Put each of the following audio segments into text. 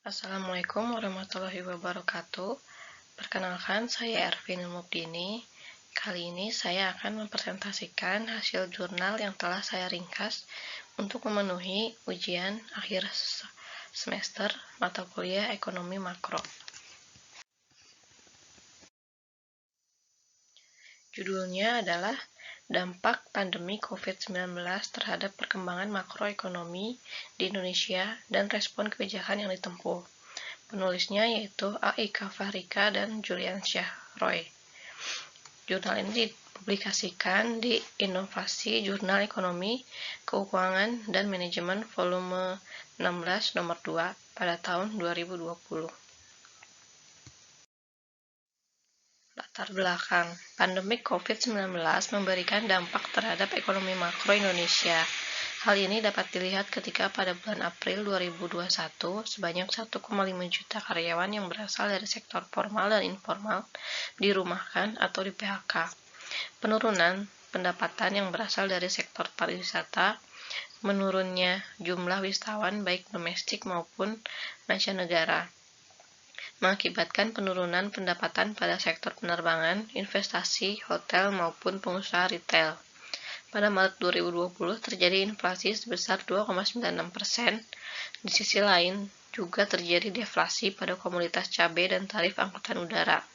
Assalamualaikum warahmatullahi wabarakatuh. Perkenalkan, saya Ervin Mubdini. Kali ini saya akan mempresentasikan hasil jurnal yang telah saya ringkas untuk memenuhi ujian akhir semester mata kuliah Ekonomi Makro. Judulnya adalah Dampak Pandemi COVID-19 terhadap Perkembangan Makroekonomi di Indonesia dan Respon Kebijakan yang Ditempuh. Penulisnya yaitu A.I.K. Fahrika dan Julian Syah Roy. Jurnal ini dipublikasikan di Inovasi Jurnal Ekonomi, Keuangan, dan Manajemen volume 16 nomor 2 pada tahun 2020. Latar belakang, pandemi COVID-19 memberikan dampak terhadap ekonomi makro Indonesia. Hal ini dapat dilihat ketika pada bulan April 2021, sebanyak 1,5 juta karyawan yang berasal dari sektor formal dan informal dirumahkan atau di PHK. Penurunan pendapatan yang berasal dari sektor pariwisata, menurunnya jumlah wisatawan baik domestik maupun mancanegara, mengakibatkan penurunan pendapatan pada sektor penerbangan, investasi, hotel, maupun pengusaha retail. Pada Maret 2020 terjadi inflasi sebesar 2,96%. Di sisi lain, juga terjadi deflasi pada komoditas cabai dan tarif angkutan udara.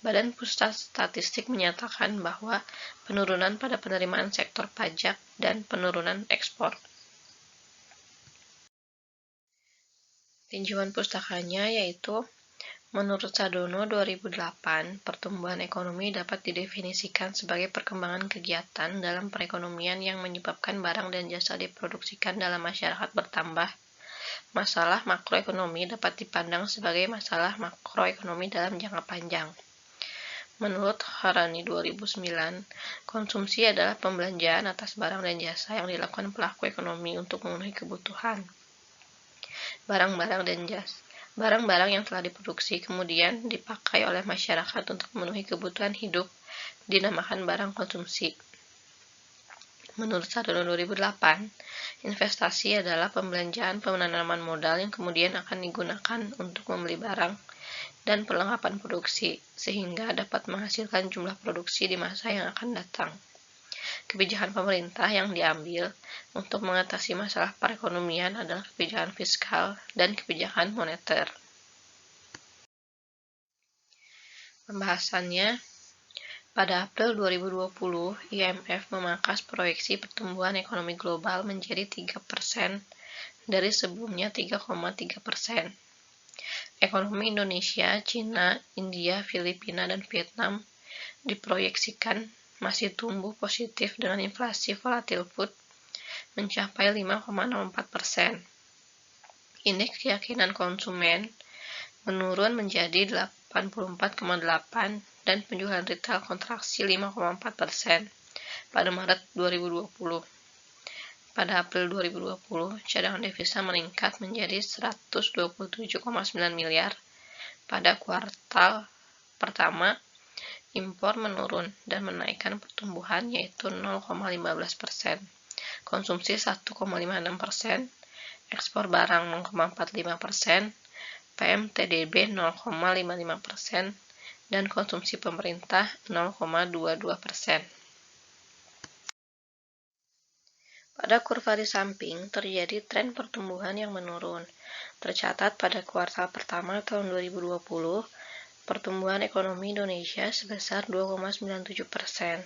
Badan Pusat Statistik menyatakan bahwa penurunan pada penerimaan sektor pajak dan penurunan ekspor. Tinjauan pustakanya yaitu menurut Sadono 2008, pertumbuhan ekonomi dapat didefinisikan sebagai perkembangan kegiatan dalam perekonomian yang menyebabkan barang dan jasa diproduksikan dalam masyarakat bertambah. Masalah makroekonomi dapat dipandang sebagai masalah makroekonomi dalam jangka panjang. Menurut Harani 2009, konsumsi adalah pembelanjaan atas barang dan jasa yang dilakukan pelaku ekonomi untuk memenuhi kebutuhan. Barang-barang yang telah diproduksi kemudian dipakai oleh masyarakat untuk memenuhi kebutuhan hidup dinamakan barang konsumsi. Menurut Sadono 2008, investasi adalah pembelanjaan penanaman modal yang kemudian akan digunakan untuk membeli barang dan perlengkapan produksi, sehingga dapat menghasilkan jumlah produksi di masa yang akan datang. Kebijakan pemerintah yang diambil untuk mengatasi masalah perekonomian adalah kebijakan fiskal dan kebijakan moneter. Pembahasannya, pada April 2020, IMF memangkas proyeksi pertumbuhan ekonomi global menjadi 3% dari sebelumnya 3,3%. Ekonomi Indonesia, Cina, India, Filipina, dan Vietnam diproyeksikan masih tumbuh positif dengan inflasi volatil food mencapai 5,64%. Indeks keyakinan konsumen menurun menjadi 84,8 dan penjualan retail kontraksi 5,4% pada Maret 2020. Pada April 2020, cadangan devisa meningkat menjadi 127,9 miliar. Pada kuartal pertama, impor menurun dan menaikkan pertumbuhan yaitu 0,15%, konsumsi 1,56%, ekspor barang 0,45%, PMTDB 0,55%, dan konsumsi pemerintah 0,22%. Pada kurva di samping, terjadi tren pertumbuhan yang menurun. Tercatat pada kuartal pertama tahun 2020, pertumbuhan ekonomi Indonesia sebesar 2,97%.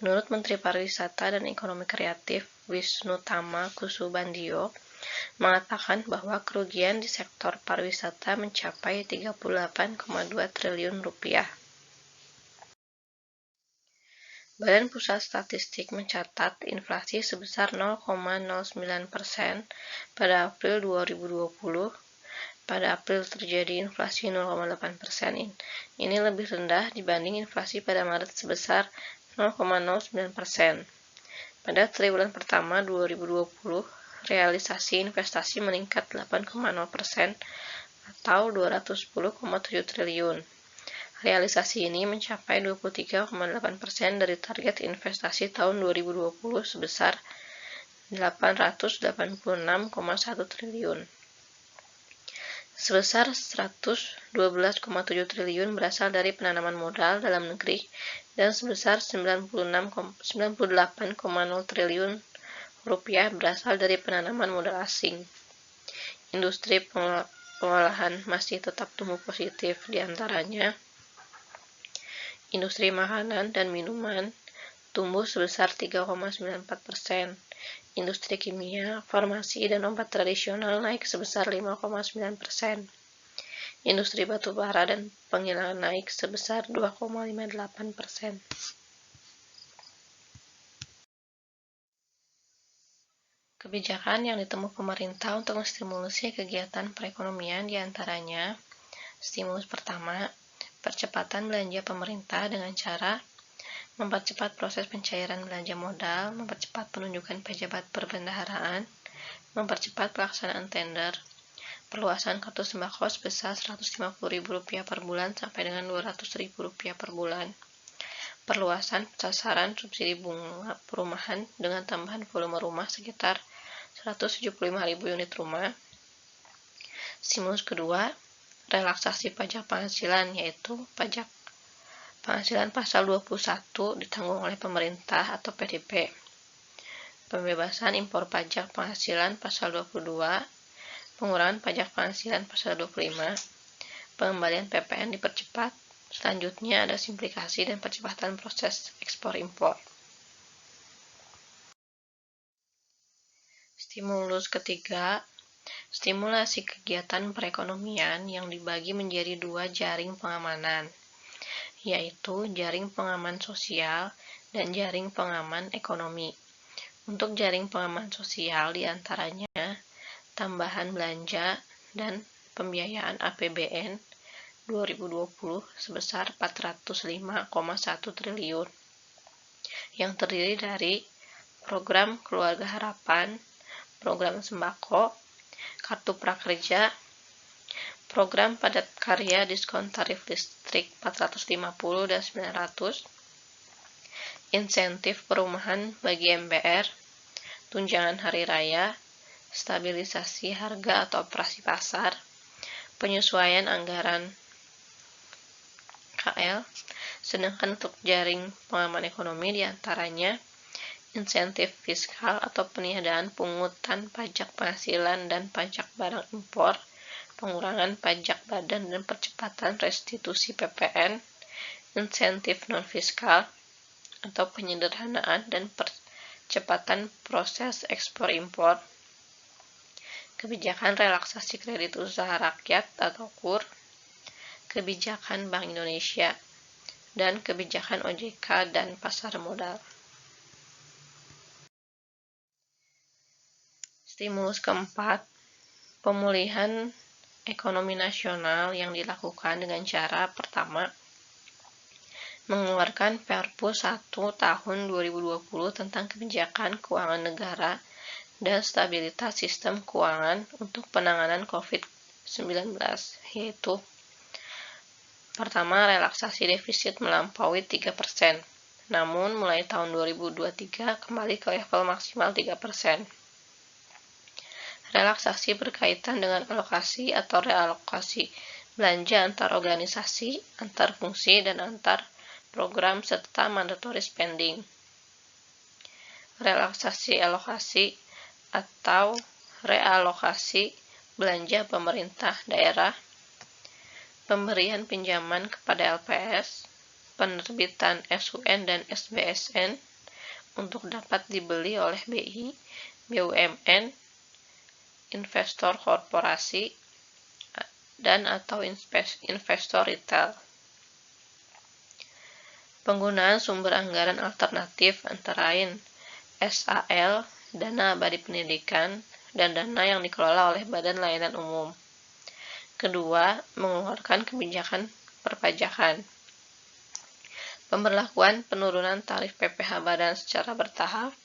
Menurut Menteri Pariwisata dan Ekonomi Kreatif Wisnu Tama Kusubandio, mengatakan bahwa kerugian di sektor pariwisata mencapai 38,2 triliun rupiah. Badan Pusat Statistik mencatat inflasi sebesar 0,09% pada April 2020. Pada April terjadi inflasi 0,8%. Ini lebih rendah dibanding inflasi pada Maret sebesar 0,09%. Pada triwulan pertama 2020, realisasi investasi meningkat 8,0% atau 210,7 triliun. Realisasi ini mencapai 23,8% dari target investasi tahun 2020 sebesar 886,1 triliun. sebesar 112,7 triliun berasal dari penanaman modal dalam negeri dan sebesar 98,0 triliun rupiah berasal dari penanaman modal asing. Industri pengolahan masih tetap tumbuh positif, diantaranya industri makanan dan minuman tumbuh sebesar 3,94%, industri kimia, farmasi, dan obat tradisional naik sebesar 5,9%, industri batubara dan penggilingan naik sebesar 2,58%. Kebijakan yang ditempuh pemerintah untuk menstimulus kegiatan perekonomian diantaranya stimulus pertama, percepatan belanja pemerintah dengan cara mempercepat proses pencairan belanja modal, mempercepat penunjukan pejabat perbendaharaan, mempercepat pelaksanaan tender, perluasan kartu sembako sebesar Rp150.000 per bulan sampai dengan Rp200.000 per bulan, perluasan sasaran subsidi bunga perumahan dengan tambahan volume rumah sekitar 175.000 unit rumah. Stimulus kedua, relaksasi pajak penghasilan, yaitu pajak penghasilan pasal 21 ditanggung oleh pemerintah atau PDP, pembebasan impor pajak penghasilan pasal 22, pengurangan pajak penghasilan pasal 25, pengembalian PPN dipercepat. Selanjutnya ada simplifikasi dan percepatan proses ekspor-impor. Stimulus ketiga, stimulasi kegiatan perekonomian yang dibagi menjadi dua jaring pengamanan, yaitu jaring pengaman sosial dan jaring pengaman ekonomi. Untuk jaring pengaman sosial diantaranya tambahan belanja dan pembiayaan APBN 2020 sebesar 405,1 triliun yang terdiri dari program Keluarga Harapan, program sembako, kartu prakerja, program padat karya diskon tarif listrik 450 dan 900, insentif perumahan bagi MBR, tunjangan hari raya, stabilisasi harga atau operasi pasar, penyesuaian anggaran KL, sedangkan untuk jaring pengaman ekonomi diantaranya insentif fiskal atau peniadaan pungutan pajak penghasilan dan pajak barang impor, pengurangan pajak badan dan percepatan restitusi PPN, insentif non-fiskal atau penyederhanaan dan percepatan proses ekspor-impor, kebijakan relaksasi kredit usaha rakyat atau KUR, kebijakan Bank Indonesia, dan kebijakan OJK dan pasar modal. Stimulus keempat, pemulihan ekonomi nasional yang dilakukan dengan cara pertama, mengeluarkan Perpu 1 tahun 2020 tentang kebijakan keuangan negara dan stabilitas sistem keuangan untuk penanganan COVID-19, yaitu pertama, relaksasi defisit melampaui 3%, namun mulai tahun 2023 kembali ke level maksimal 3%. Relaksasi berkaitan dengan alokasi atau realokasi belanja antar organisasi, antar fungsi, dan antar program serta mandatory spending. Relaksasi alokasi atau realokasi belanja pemerintah daerah, pemberian pinjaman kepada LPS, penerbitan SUN dan SBSN untuk dapat dibeli oleh BI, BUMN, investor korporasi, dan atau investor retail. Penggunaan sumber anggaran alternatif antara lain SAL, dana abadi pendidikan, dan dana yang dikelola oleh Badan Layanan Umum. Kedua, mengeluarkan kebijakan perpajakan. Pemberlakuan penurunan tarif PPh badan secara bertahap,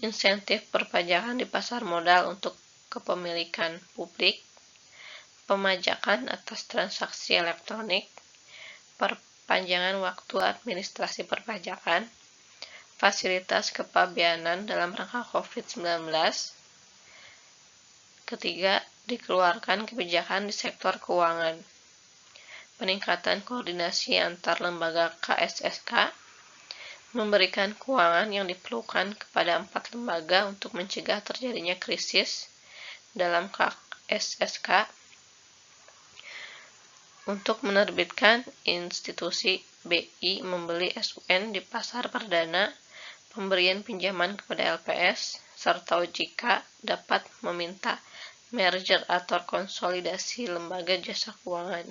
insentif perpajakan di pasar modal untuk kepemilikan publik, pemajakan atas transaksi elektronik, perpanjangan waktu administrasi perpajakan, fasilitas kepabeanan dalam rangka COVID-19. Ketiga, dikeluarkan kebijakan di sektor keuangan. Peningkatan koordinasi antar lembaga KSSK, memberikan keuangan yang diperlukan kepada 4 lembaga untuk mencegah terjadinya krisis dalam KSSK, untuk menerbitkan institusi BI membeli SUN di pasar perdana, pemberian pinjaman kepada LPS, serta jika dapat meminta merger atau konsolidasi lembaga jasa keuangan.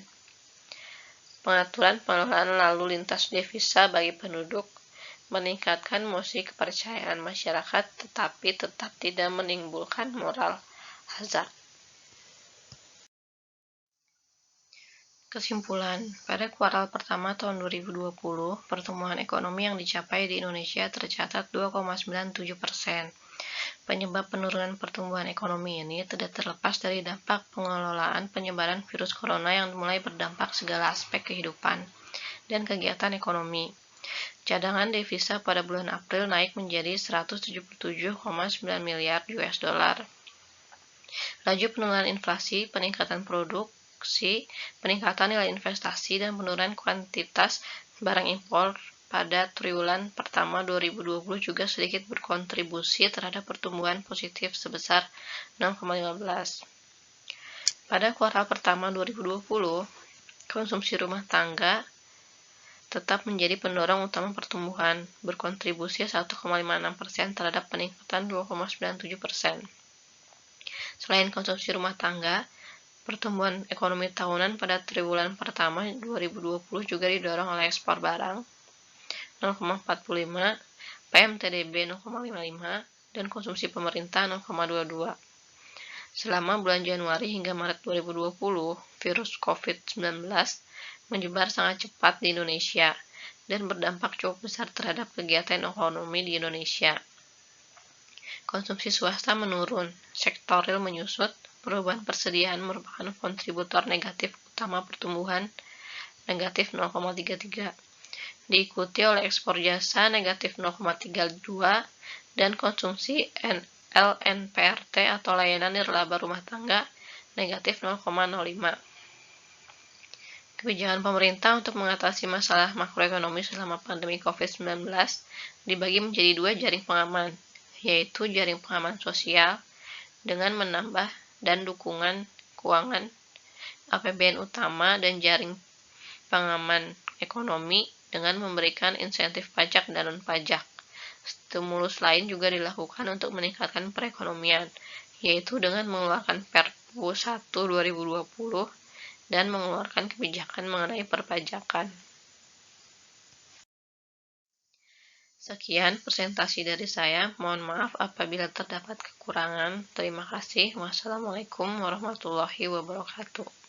Pengaturan pengelolaan lalu lintas devisa bagi penduduk, meningkatkan mosi kepercayaan masyarakat tetapi tetap tidak menimbulkan moral hazard. Kesimpulan, pada kuartal pertama tahun 2020, pertumbuhan ekonomi yang dicapai di Indonesia tercatat 2,97%. Penyebab penurunan pertumbuhan ekonomi ini tidak terlepas dari dampak pengelolaan penyebaran virus corona yang mulai berdampak segala aspek kehidupan dan kegiatan ekonomi. Cadangan devisa pada bulan April naik menjadi 177,9 miliar US dollar. Laju penurunan inflasi, peningkatan produksi, peningkatan nilai investasi, dan penurunan kuantitas barang impor pada triwulan pertama 2020 juga sedikit berkontribusi terhadap pertumbuhan positif sebesar 0,15. Pada kuartal pertama 2020, konsumsi rumah tangga tetap menjadi pendorong utama pertumbuhan, berkontribusi 1,56% terhadap peningkatan 2,97%. Selain konsumsi rumah tangga, pertumbuhan ekonomi tahunan pada triwulan pertama 2020 juga didorong oleh ekspor barang 0,45, PMTDB 0,55, dan konsumsi pemerintah 0,22. Selama bulan Januari hingga Maret 2020, virus COVID-19 menyebar sangat cepat di Indonesia dan berdampak cukup besar terhadap kegiatan ekonomi di Indonesia. Konsumsi swasta menurun, sektor real menyusut, perubahan persediaan merupakan kontributor negatif utama pertumbuhan, negatif 0,33. Diikuti oleh ekspor jasa negatif 0,32 dan konsumsi LNPRT atau layanan nirlaba rumah tangga negatif 0,05. Kebijakan pemerintah untuk mengatasi masalah makroekonomi selama pandemi COVID-19 dibagi menjadi 2 jaring pengaman, yaitu jaring pengaman sosial dengan menambah dan dukungan keuangan APBN utama dan jaring pengaman ekonomi dengan memberikan insentif pajak dan non-pajak. Stimulus lain juga dilakukan untuk meningkatkan perekonomian, yaitu dengan mengeluarkan Perpu 1/2020 dan mengeluarkan kebijakan mengenai perpajakan. Sekian presentasi dari saya. Mohon maaf apabila terdapat kekurangan. Terima kasih. Wassalamualaikum warahmatullahi wabarakatuh.